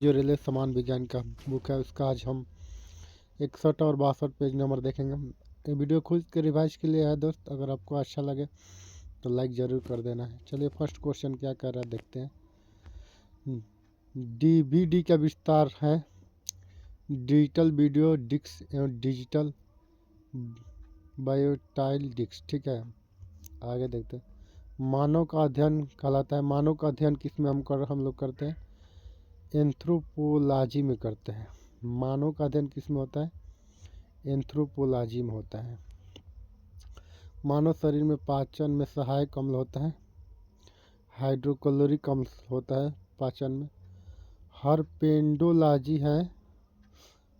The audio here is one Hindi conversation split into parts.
जो रेलवे सामान विज्ञान का बुक है उसका आज हम 61 और 62 पेज नंबर देखेंगे। ये वीडियो खुद के रिवाइज के लिए है दोस्त, अगर आपको अच्छा लगे तो लाइक ज़रूर कर देना है। चलिए फर्स्ट क्वेश्चन क्या कर रहा है देखते हैं। डीवीडी का विस्तार है डिजिटल वीडियो डिस्क एवं डिजिटल बायोटाइल डिस्क। ठीक है, आगे देखते हैं। मानव का अध्ययन कहलाता है। मानव का अध्ययन किस में हम लोग करते हैं? एंथ्रोपोलॉजी में करते हैं। मानव का अध्ययन किस में होता है? एंथ्रोपोलॉजी में होता है। मानव शरीर में पाचन में सहायक अम्ल होता है, हाइड्रोक्लोरिक अम्ल होता है पाचन में। हर्पेंडोलॉजी है,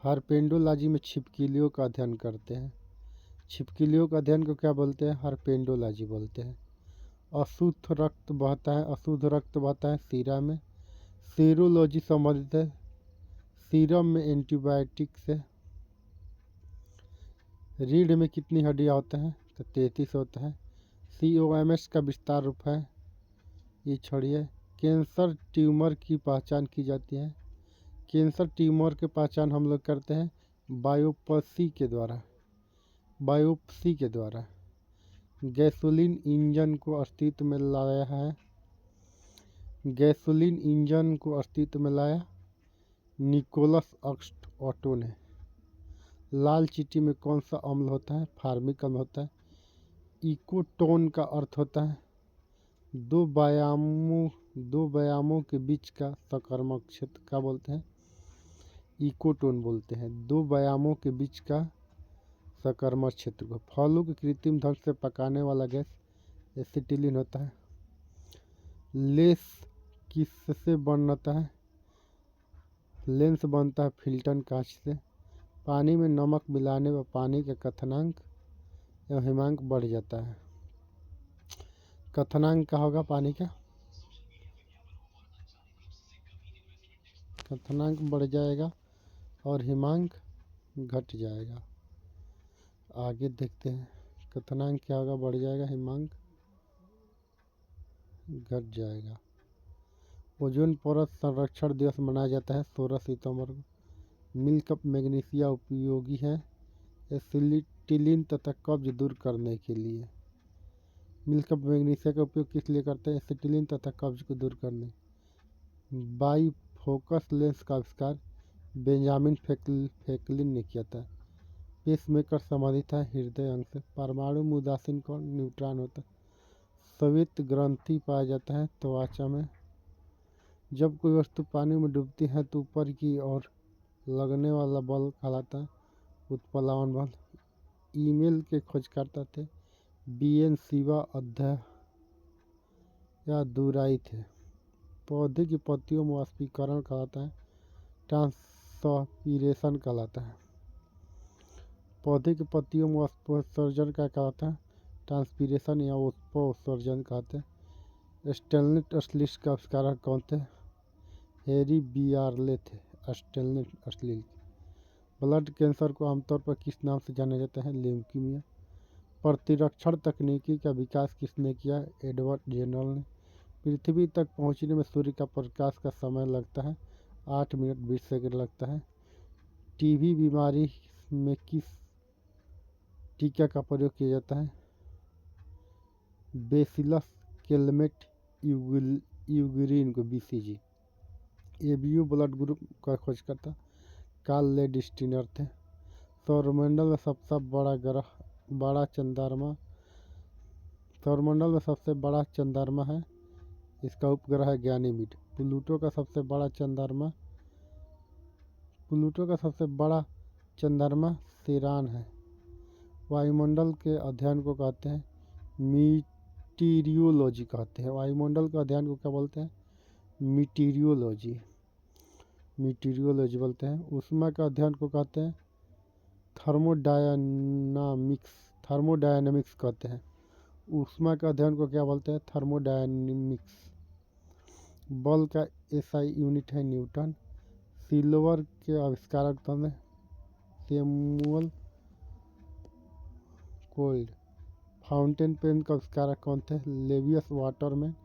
हर्पेंडोलॉजी में छिपकलियों का अध्ययन करते हैं। छिपकलियों का अध्ययन को क्या बोलते हैं? हर्पेंडोलॉजी बोलते हैं। अशुद्ध रक्त बहता है, अशुद्ध रक्त बहता है सीरा में। सीरोलॉजी संबंधित है सीरम में एंटीबायोटिक से। रीढ़ में कितनी हड्डियाँ होते हैं? तो 33 होता है। COMS का विस्तार रूप है, ये छोड़िए। कैंसर ट्यूमर की पहचान की जाती है। कैंसर ट्यूमर की पहचान हम लोग करते हैं बायोप्सी के द्वारा, बायोप्सी के द्वारा। गैसोलीन इंजन को अस्तित्व में लाया है, गैसोलीन इंजन को अस्तित्व में लाया निकोलस ऑगस्ट ऑटो ने। लाल चींटी में कौन सा अम्ल होता है? फार्मिक अम्ल होता है। इकोटोन का अर्थ होता है दो व्यायामों के बीच का सकर्मक क्षेत्र। क्या बोलते हैं? इकोटोन बोलते हैं दो व्यायामों के बीच का सकर्मक क्षेत्र को। फलों के कृत्रिम ढंग से पकाने वाला गैस एसिटिलीन होता है। लेंस किससे बनता है? लेंस बनता है फिल्टन कांच से। पानी में नमक मिलाने पर पानी का क्वथनांक एवं हिमांक बढ़ जाता है। क्वथनांक क्या होगा पानी का? क्वथनांक बढ़ जाएगा और हिमांक घट जाएगा। आगे देखते हैं क्वथनांक क्या होगा? बढ़ जाएगा, हिमांक घट जाएगा। ओजोन परत संरक्षण दिवस मनाया जाता है 16 सितंबर को। मिल्क ऑफ मैग्नीशिया उपयोगी है एसिटिलीन तथा कब्ज दूर करने के लिए। मिल्क ऑफ मैग्नीशिया का उपयोग किस लिए करते हैं? एसिटिलीन तथा कब्ज को दूर करने। बाई फोकस लेंस का आविष्कार बेंजामिन फ्रैंकलिन ने किया था। पेसमेकर संबंधित है हृदय अंग से। परमाणु में उदासीन कौन? न्यूट्रॉन होता है। श्वेत ग्रंथि पाया जाता है त्वचा में। जब कोई वस्तु पानी में डूबती है तो ऊपर की ओर लगने वाला बल कहलाता है उत्प्लावन बल। ईमेल के खोजकर्ता थे BN शिवा अध्यय या दुराई थे। पौधे की पत्तियों में वाष्पीकरण कहलाता है ट्रांसपीरेशन कहलाता है। पौधे की पत्तियों में वाष्पोत्सर्जन का कहलाता है ट्रांसपीरेशन या वाष्पोत्सर्जन कहते हैं। स्टेनलेस स्टील का आविष्कारक कौन थे? हैरी बियरले थे स्टेनलेस स्टील। ब्लड कैंसर को आमतौर पर किस नाम से जाना जाता है? ल्यूकीमिया। प्रतिरक्षण तकनीकी का विकास किसने किया? एडवर्ड जेनर ने। पृथ्वी तक पहुंचने में सूर्य का प्रकाश का समय लगता है 8 मिनट 20 सेकंड लगता है। टीबी बीमारी में किस टीका का प्रयोग किया जाता है? बेसिलस कैलमेट यूग्रीन को BCG। ABU ब्लड ग्रुप का खोजकर्ता कार्ल लेडस्टीनर थे। सौरमंडल में सबसे बड़ा ग्रह बड़ा चंद्रमा, सौरमंडल में सबसे बड़ा चंद्रमा है, इसका उपग्रह है गैनीमीड। प्लूटो का सबसे बड़ा चंद्रमा सिरान है। वायुमंडल के अध्ययन को कहते हैं मीटीरियोलॉजी कहते हैं। वायुमंडल के अध्ययन को क्या बोलते हैं? मीटीरियोलॉजी, मीटीरियोलॉजी बोलते हैं। ऊष्मा का अध्ययन को कहते हैं थर्मोडायनामिक्स कहते हैं। ऊष्मा का अध्ययन को क्या बोलते हैं? थर्मोडायनामिक्स। बल का SI यूनिट है न्यूटन। सिल्वर के आविष्कारक कौन है? Samuel cold. फाउंटेन पेन का आविष्कारक कौन थे? लेवियस वाटरमैन।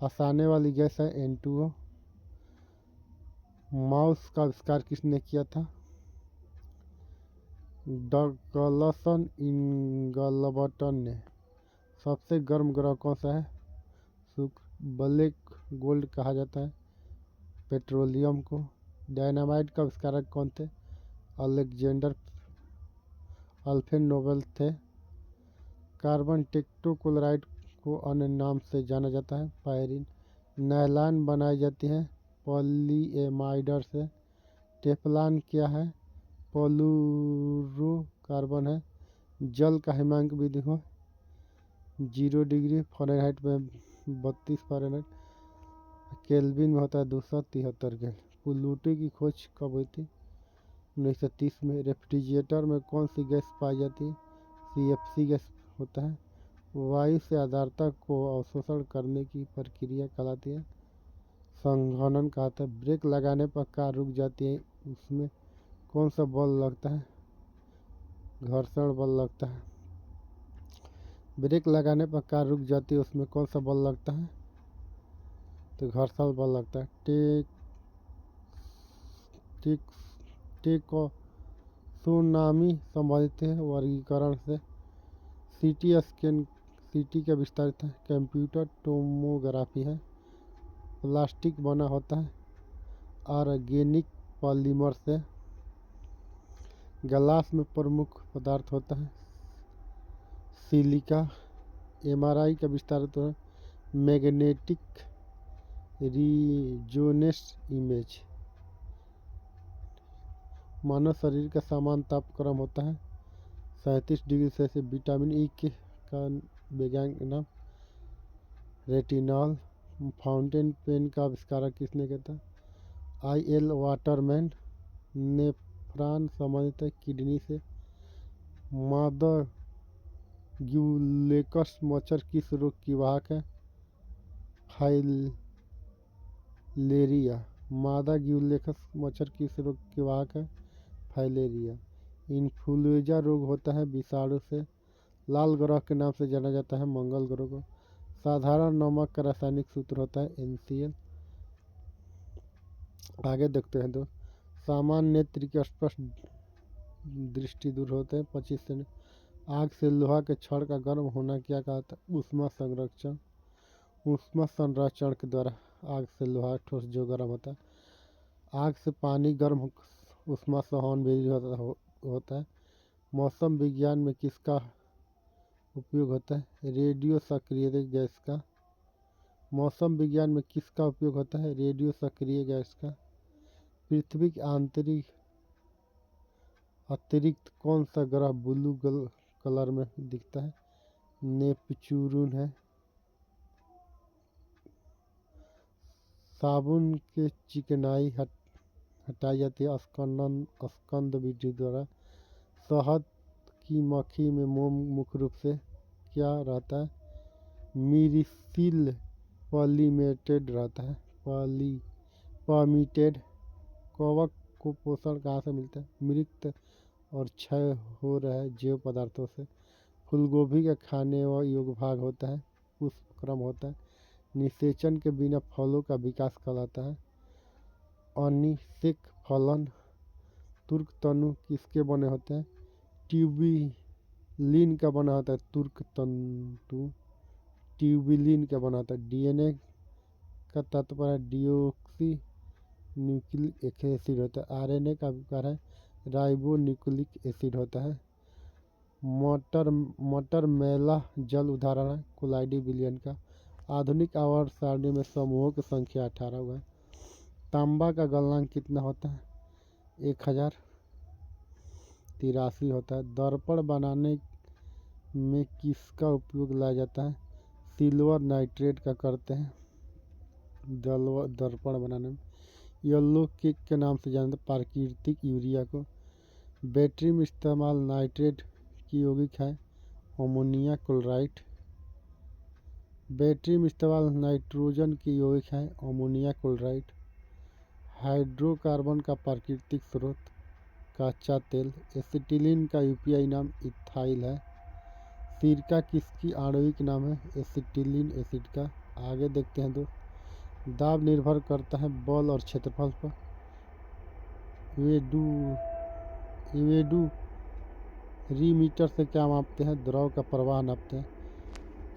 हंसाने वाली गैस है N2O। माउस का आविष्कार किसने किया था? डगलसन इंगलबर्टन ने। सबसे गर्म ग्रह कौन सा है? शुक्र। ब्लैक गोल्ड कहा जाता है पेट्रोलियम को। डायनामाइट का आविष्कारक कौन थे? अलेक्जेंडर अल्फ्रेड नोबेल थे। कार्बन टेट्राक्लोराइड को अन्य नाम से जाना जाता है पायरीन। नायलॉन बनाई जाती है पॉलीएमाइड से। टेफ्लॉन क्या है? पॉलीफ्लोरोकार्बन है। जल का हिमांक विधि हो 0 डिग्री फ़ारेनहाइट में 32 फ़ारेनहाइट केल्विन में होता है 273 केल्विन। प्लूटो की खोज कब हुई थी? 1930 में। रेफ्रिजरेटर में कौन सी गैस पाई जाती है? CFC गैस होता है। वायु से आर्द्रता को अवशोषण करने की प्रक्रिया कहलाती है संघनन कहता है। ब्रेक लगाने पर कार रुक जाती है, उसमें कौन सा बल लगता है? घर्षण बल लगता है। ब्रेक लगाने पर कार रुक जाती है, उसमें कौन सा बल लगता है? तो घर्षण बल लगता है। टेक्सोनॉमी संबंधित है वर्गीकरण से। सीटी स्कैन सीटी का विस्तारित है। कंप्यूटर टोमोग्राफी है। प्लास्टिक बना होता है ऑर्गेनिक पॉलीमर से। ग्लास में प्रमुख पदार्थ होता है सिलिका। MRI का विस्तारित है मैग्नेटिक रिजोनेंस इमेज। मानव शरीर का सामान्य तापक्रम होता है 37 डिग्री सेल्सियस। विटामिन ई का वैज्ञानिक नाम रेटिनॉल। फाउंटेन पेन का आविष्कारक किसने किया था? IL Waterman. नेफ्रॉन संबंधित है किडनी से। मादा ग्यूलेक्स मच्छर किस रोग की वाहक है? फाइलेरिया। मादा ग्यूलेक्स मच्छर किस रोग की वाहक है? फाइलेरिया। इन्फ्लुएंजा रोग होता है विषाणु से। लाल ग्रह के नाम से जाना जाता है मंगल ग्रह को। साधारण नमक का रासायनिक सूत्र होता है NCl। आगे देखते हैं सामान्य नेत्र की स्पष्ट दृष्टि दूर होते हैं 25 से। आग से लोहा के छड़ का गर्म होना क्या कहता है? ऊष्मा संरक्षण। ऊष्मा संरक्षण के द्वारा आग से लोहा ठोस जो गर्म होता है। आग से पानी गर्म ऊष्मा संवहन भी होता है। मौसम विज्ञान में किसका उपयोग होता है? रेडियो सक्रिय गैस का। मौसम विज्ञान में किसका उपयोग होता है? रेडियो सक्रिय गैस का। पृथ्वी के अतिरिक्त कौन सा ग्रह ब्लू कलर में दिखता है? नेपच्यून है। साबुन के चिकनाई हटाई जाती है स्कंद विधि द्वारा। शहद की मक्खी में मोम मुख्य रूप से क्या रहता है? मीरिसिल पॉलीमेटेड रहता है। पॉमीटेड। कवक को पोषण कहाँ से मिलता है? मृत और क्षय हो रहे जैव पदार्थों से। फूलगोभी का खाने योग्य भाग होता है पुष्पक्रम होता है। निषेचन के बिना फलों का विकास कहलाता है अनिषेक फलन। तुर्क तंतु किसके बने होते हैं? ट्यूबिलिन का बना होता है तुर्क तंतु। ट्यूबिलिन का बना होता है। DNA का तात्पर्य है डिओक्सी न्यूक्लिक एसिड होता है। RNA का आविष्कार है राइबो न्यूक्लिक एसिड होता है। मटर मैला जल उदाहरण है कोलाइडी बिलियन का। आधुनिक आवर्त सारणी में समूहों की संख्या 18 हुआ है। तांबा का गलनांक कितना होता है? 1083 होता है। दर्पण बनाने में किसका उपयोग लाया जाता है? सिल्वर नाइट्रेट का करते हैं दर्पण बनाने में। येलो केक के नाम से जानते हैं प्राकृतिक यूरिया को। बैटरी में इस्तेमाल नाइट्रेट की यौगिक है अमोनिया क्लोराइड। बैटरी में इस्तेमाल नाइट्रोजन की यौगिक है अमोनिया क्लोराइड। हाइड्रोकार्बन का प्राकृतिक स्रोत कच्चा तेल। एसिटिलीन का UPI नाम इथाइल है। सिरका किसकी आणविक नाम है? एसिटिलीन एसिड का। आगे देखते हैं दाब निर्भर करता है बल और क्षेत्रफल पर। वेडू वेडू रीमीटर से क्या मापते हैं? द्रव का प्रवाह नापते हैं।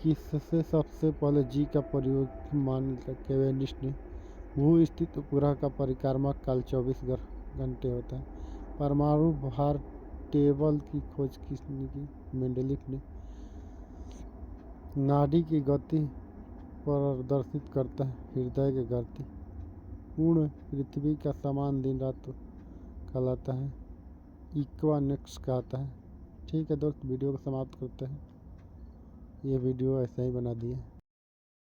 किससे सबसे पहले जी का प्रयोग मान कैवेंडिश ने? भू स्थित उपग्रह का परिक्रमा काल 24 घंटे होता है। परमाणु भार टेबल की खोज किसने की? मेंडलीफ ने। नाड़ी की गति प्रदर्शित करता है हृदय की गति। पूर्ण पृथ्वी का समान दिन रात कहलाता है इक्वानॉक्स कहता है। ठीक है दोस्त, वीडियो को समाप्त करते हैं। ये वीडियो ऐसा ही बना दिए।